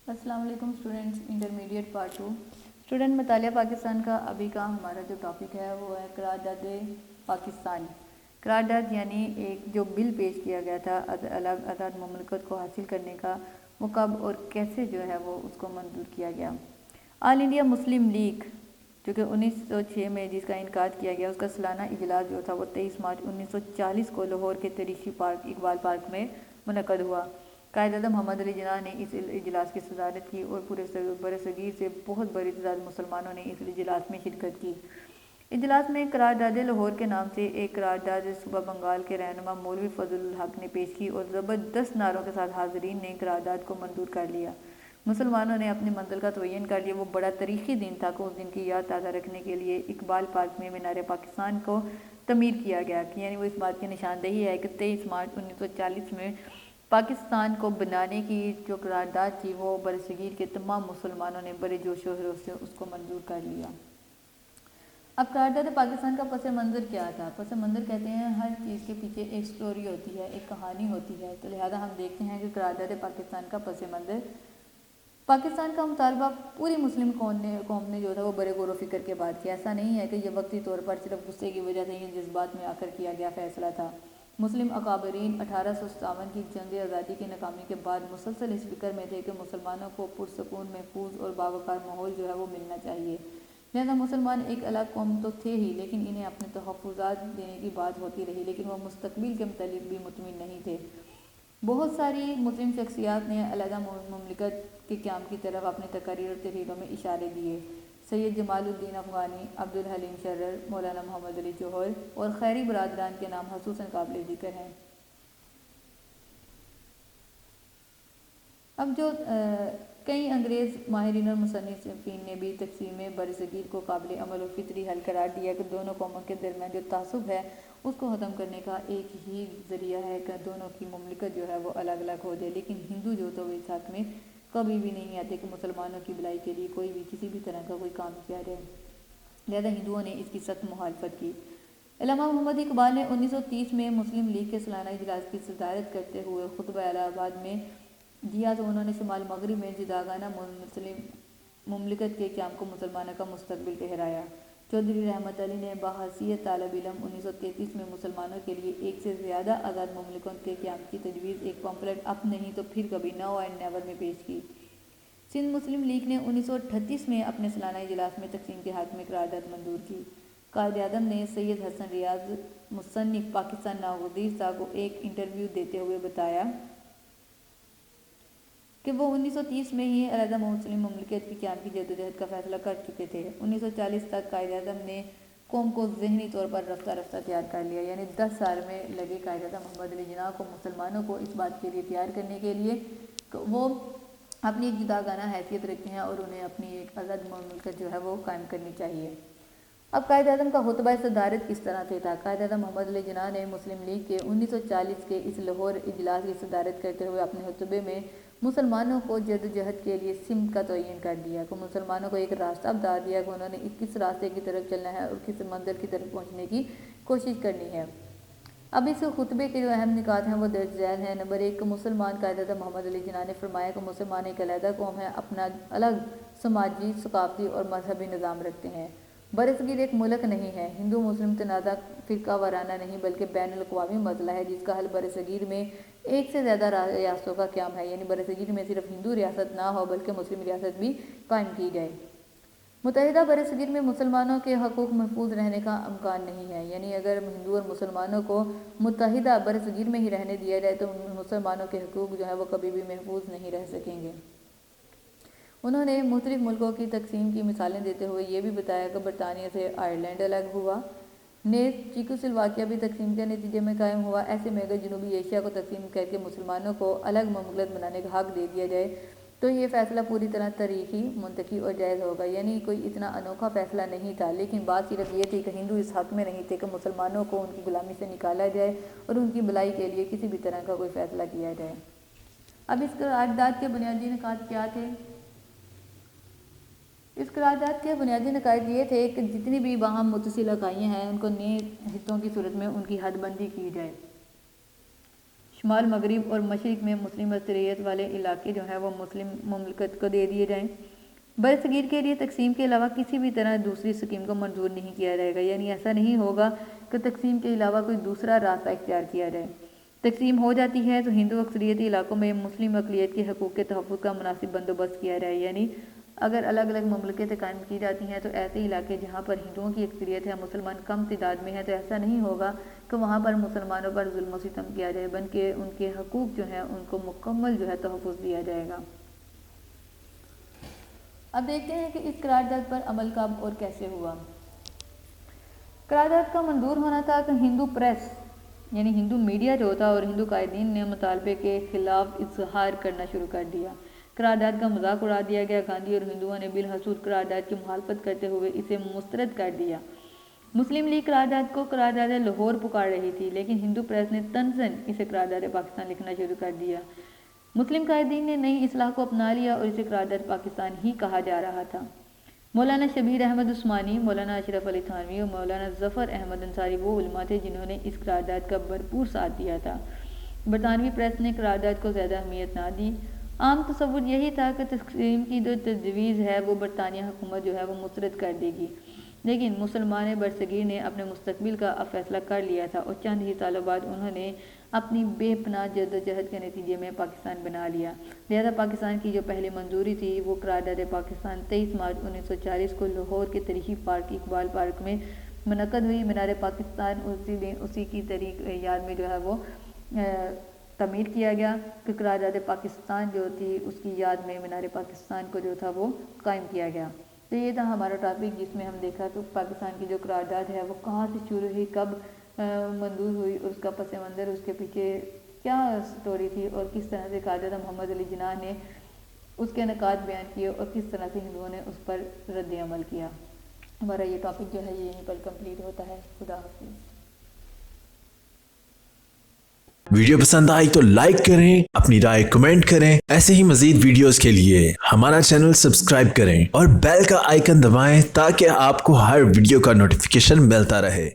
السلام علیکم students, intermediate part 2 student مطالعہ پاکستان کا ابھی کا ہمارا جو ٹاپک ہے وہ ہے قرارداد پاکستان۔ قرارداد یعنی ایک جو بل پیش کیا گیا تھا الگ آزاد مملکت کو حاصل کرنے کا، وہ کب اور کیسے جو ہے وہ اس کو منظور کیا گیا۔ آل انڈیا مسلم لیگ جو کہ 1906 میں جس کا انعقاد کیا گیا، اس کا سالانہ اجلاس جو تھا وہ 23 مارچ 1940 کو لاہور کے تاریخی پارک اقبال پارک میں منعقد ہوا۔ قائد اعظم محمد علی جناح نے اس اجلاس کی صدارت کی اور پورے برصغیر سے بہت بڑی تعداد مسلمانوں نے اس اجلاس میں شرکت کی۔ اجلاس میں قرارداد لاہور کے نام سے ایک قرارداد صوبہ بنگال کے رہنما مولوی فضل الحق نے پیش کی اور زبردست نعروں کے ساتھ حاضرین نے قرارداد کو منظور کر لیا۔ مسلمانوں نے اپنی منزل کا تعین کر لیا۔ وہ بڑا تاریخی دن تھا کہ اس دن کی یاد تازہ رکھنے کے لیے اقبال پارک میں مینار پاکستان کو تعمیر کیا گیا، یعنی وہ اس بات کی نشاندہی ہے کہ 23 مارچ 1940 میں پاکستان کو بنانے کی جو قرارداد تھی وہ برصغیر کے تمام مسلمانوں نے بڑے جوش و خروش سے اس کو منظور کر لیا۔ اب قرارداد پاکستان کا پس منظر کیا تھا؟ پس منظر کہتے ہیں ہر چیز کے پیچھے ایک سٹوری ہوتی ہے، ایک کہانی ہوتی ہے، تو لہذا ہم دیکھتے ہیں کہ قرارداد پاکستان کا پس منظر پاکستان کا مطالبہ پوری مسلم قوم نے جو تھا وہ بڑے غور و فکر کے بعد کیا۔ ایسا نہیں ہے کہ یہ وقتی طور پر صرف غصے کی وجہ سے یہ جذبات میں آ کر کیا گیا فیصلہ تھا۔ مسلم اکابرین 1857 کی جنگ آزادی کی ناکامی کے بعد مسلسل اس فکر میں تھے کہ مسلمانوں کو پرسکون، محفوظ اور باوقار ماحول جو ہے وہ ملنا چاہیے۔ لہذا مسلمان ایک الگ قوم تو تھے ہی، لیکن انہیں اپنے تحفظات دینے کی بات ہوتی رہی، لیکن وہ مستقبل کے متعلق بھی مطمئن نہیں تھے۔ بہت ساری مسلم شخصیات نے علیحدہ مملکت کے قیام کی طرف اپنی تقاریر اور تحریروں میں اشارے دیے۔ سید جمال الدین افغانی، عبدالحلیم شرر، مولانا محمد علی جوہر اور خیری برادران کے نام خصوصاً قابل ذکر ہیں۔ اب جو کئی انگریز ماہرین اور مصنفین نے بھی تقسیم برصغیر کو قابل عمل اور فطری حل قرار دیا کہ دونوں قوموں کے درمیان جو تعصب ہے اس کو ختم کرنے کا ایک ہی ذریعہ ہے کہ دونوں کی مملکت جو ہے وہ الگ الگ ہو جائے، لیکن ہندو جو تو اس حق میں کبھی بھی نہیں آتے کہ مسلمانوں کی بھلائی کے لیے کوئی بھی کسی بھی طرح کا کوئی کام کیا جائے۔ لہذا ہندوؤں نے اس کی سخت مخالفت کی۔ علامہ محمد اقبال نے 1930 میں مسلم لیگ کے سالانہ اجلاس کی صدارت کرتے ہوئے خطبہ الہ آباد میں دیا تو انہوں نے شمال مغرب میں جداگانہ مسلم مملکت کے قیام کو مسلمانوں کا مستقبل ٹھہرایا۔ چودھری رحمت علی نے بحیثیت طالب علم 1933 میں مسلمانوں کے لیے ایک سے زیادہ آزاد مملکتوں کے قیام کی تجویز ایک پمفلٹ اب نہیں تو پھر کبھی ناؤ اینڈ نیور میں پیش کی۔ سندھ مسلم لیگ نے 1938 میں اپنے سالانہ اجلاس میں تقسیم کے حق میں قرارداد منظور کی۔ قائد اعظم نے سید حسن ریاض مصنف پاکستان ناگزیر صاحب کو ایک انٹرویو دیتے ہوئے بتایا کہ وہ 1930 میں ہی علیحدہ مسلم مملکت کے قیام کی جدوجہد کا فیصلہ کر چکے تھے۔ 1940 تک قائد اعظم نے قوم کو ذہنی طور پر رفتہ رفتہ تیار کر لیا، یعنی 10 سال میں لگے قائد اعظم محمد علی جناح کو مسلمانوں کو اس بات کے لیے تیار کرنے کے لیے کہ وہ اپنی ایک جداگانہ حیثیت رکھتے ہیں اور انہیں اپنی ایک آزاد مملکت جو ہے وہ قائم کرنی چاہیے۔ اب قائد اعظم کا خطبہ صدارت کس طرح سے تھا؟ قائد اعظم محمد علی جناح نے مسلم لیگ کے 1940 کے اس لاہور اجلاس کی صدارت کرتے ہوئے اپنے خطبے میں مسلمانوں کو جدوجہد کے لیے سمت کا تعین کر دیا کہ مسلمانوں کو ایک راستہ بتا دیا کہ انہوں نے کس راستے کی طرف چلنا ہے اور کس منزل کی طرف پہنچنے کی کوشش کرنی ہے۔ اب اس خطبے کے جو اہم نکات ہیں وہ درج ذیل ہیں۔ نمبر 1، مسلمان قائد اعظم محمد علی جناح نے فرمایا کہ مسلمان ایک علیحدہ قوم ہے، اپنا الگ سماجی، ثقافتی اور مذہبی نظام رکھتے ہیں۔ برصغیر ایک ملک نہیں ہے۔ ہندو مسلم تنازع فرقہ وارانہ نہیں بلکہ بین الاقوامی مسئلہ ہے جس کا حل برصغیر میں ایک سے زیادہ ریاستوں کا قیام ہے، یعنی برصغیر میں صرف ہندو ریاست نہ ہو بلکہ مسلم ریاست بھی قائم کی جائے۔ متحدہ برصغیر میں مسلمانوں کے حقوق محفوظ رہنے کا امکان نہیں ہے، یعنی اگر ہندو اور مسلمانوں کو متحدہ برصغیر میں ہی رہنے دیا جائے تو مسلمانوں کے حقوق جو ہے وہ کبھی بھی محفوظ نہیں رہ سکیں گے۔ انہوں نے مختلف ملکوں کی تقسیم کی مثالیں دیتے ہوئے یہ بھی بتایا کہ برطانیہ سے آئرلینڈ الگ ہوا، نیز چیکوسلواکیہ بھی تقسیم کے نتیجے میں قائم ہوا۔ ایسے میں اگر جنوبی ایشیا کو تقسیم کر کے مسلمانوں کو الگ مملکت بنانے کا حق دے دیا جائے تو یہ فیصلہ پوری طرح تاریخی، منطقی اور جائز ہوگا، یعنی کوئی اتنا انوکھا فیصلہ نہیں تھا، لیکن بات صرف یہ تھی کہ ہندو اس حق میں نہیں تھے کہ مسلمانوں کو ان کی غلامی سے نکالا جائے اور ان کی بھلائی کے لیے کسی بھی طرح کا کوئی فیصلہ کیا جائے۔ اب اس قرارداد کے بنیادی نکات کیا تھے؟ اس قرارداد کے بنیادی نکات یہ تھے کہ جتنی بھی باہم متصل اکائیاں ہیں ان کو نئے حصوں کی صورت میں ان کی حد بندی کی جائے۔ شمال مغرب اور مشرق میں مسلم اکثریت والے علاقے جو ہیں وہ مسلم مملکت کو دے دیے جائیں۔ برصغیر کے لیے تقسیم کے علاوہ کسی بھی طرح دوسری اسکیم کو منظور نہیں کیا جائے گا، یعنی ایسا نہیں ہوگا کہ تقسیم کے علاوہ کوئی دوسرا راستہ اختیار کیا جائے۔ تقسیم ہو جاتی ہے تو ہندو اکثریتی علاقوں میں مسلم اقلیت کے حقوق کے تحفظ کا مناسب بندوبست کیا جائے، یعنی اگر الگ الگ مملکتیں قائم کی جاتی ہیں تو ایسے علاقے جہاں پر ہندوؤں کی اکثریت ہے، مسلمان کم تعداد میں ہے، تو ایسا نہیں ہوگا کہ وہاں پر مسلمانوں پر ظلم و ستم کیا جائے، بلکہ ان کے حقوق جو ہیں ان کو مکمل جو ہے تحفظ دیا جائے گا۔ اب دیکھتے ہیں کہ اس قرارداد پر عمل کب اور کیسے ہوا۔ قرارداد کا منظور ہونا تھا کہ ہندو پریس یعنی ہندو میڈیا جو تھا اور ہندو قائدین نے مطالبے کے خلاف اظہار کرنا شروع کر دیا۔ قرارداد کا مذاق اڑا دیا گیا۔ گاندھی اور ہندوؤں نے بالحصول قرارداد کی مخالفت کرتے ہوئے اسے مسترد کر دیا۔ مسلم لیگ قرارداد کو قرارداد لاہور پکار رہی تھی، لیکن ہندو پریس نے طنزاً اسے قرارداد پاکستان لکھنا شروع کر دیا۔ مسلم قائدین نے نئی اصطلاح کو اپنا لیا اور اسے قرارداد پاکستان ہی کہا جا رہا تھا۔ مولانا شبیر احمد عثمانی، مولانا اشرف علی تھانوی اور مولانا ظفر احمد انصاری وہ علماء تھے جنہوں نے اس قرارداد کا بھرپور ساتھ دیا تھا۔ برطانوی پریس نے قرارداد کو زیادہ اہمیت نہ دی۔ عام تصور یہی تھا کہ تقسیم کی جو تجویز ہے وہ برطانیہ حکومت جو ہے وہ مسترد کر دے گی، لیکن مسلمان برصغیر نے اپنے مستقبل کا فیصلہ کر لیا تھا اور چند ہی سالوں بعد انہوں نے اپنی بے پناہ جدوجہد کے نتیجے میں پاکستان بنا لیا۔ لہذا پاکستان کی جو پہلی منظوری تھی وہ قرارداد پاکستان 23 مارچ 1940 کو لاہور کے تاریخی پارک اقبال پارک میں منعقد ہوئی۔ مینار پاکستان اسی کی یاد میں جو ہے وہ تعمیر کیا گیا کہ قرارداد پاکستان جو تھی اس کی یاد میں مینار پاکستان کو جو تھا وہ قائم کیا گیا۔ تو یہ تھا ہمارا ٹاپک جس میں ہم دیکھا کہ پاکستان کی جو قرارداد ہے وہ کہاں سے شروع ہوئی، کب منظور ہوئی اور اس کا پس منظر، اس کے پیچھے کیا سٹوری تھی اور کس طرح سے قائد اعظم محمد علی جناح نے اس کے نکات بیان کیے اور کس طرح سے ہندوؤں نے اس پر رد عمل کیا۔ ہمارا یہ ٹاپک جو ہے یہ یہیں پر کمپلیٹ ہوتا ہے۔ خدا حافظ۔ ویڈیو پسند آئی تو لائک کریں، اپنی رائے کمنٹ کریں۔ ایسے ہی مزید ویڈیوز کے لیے ہمارا چینل سبسکرائب کریں اور بیل کا آئیکن دبائیں تاکہ آپ کو ہر ویڈیو کا نوٹیفیکیشن ملتا رہے۔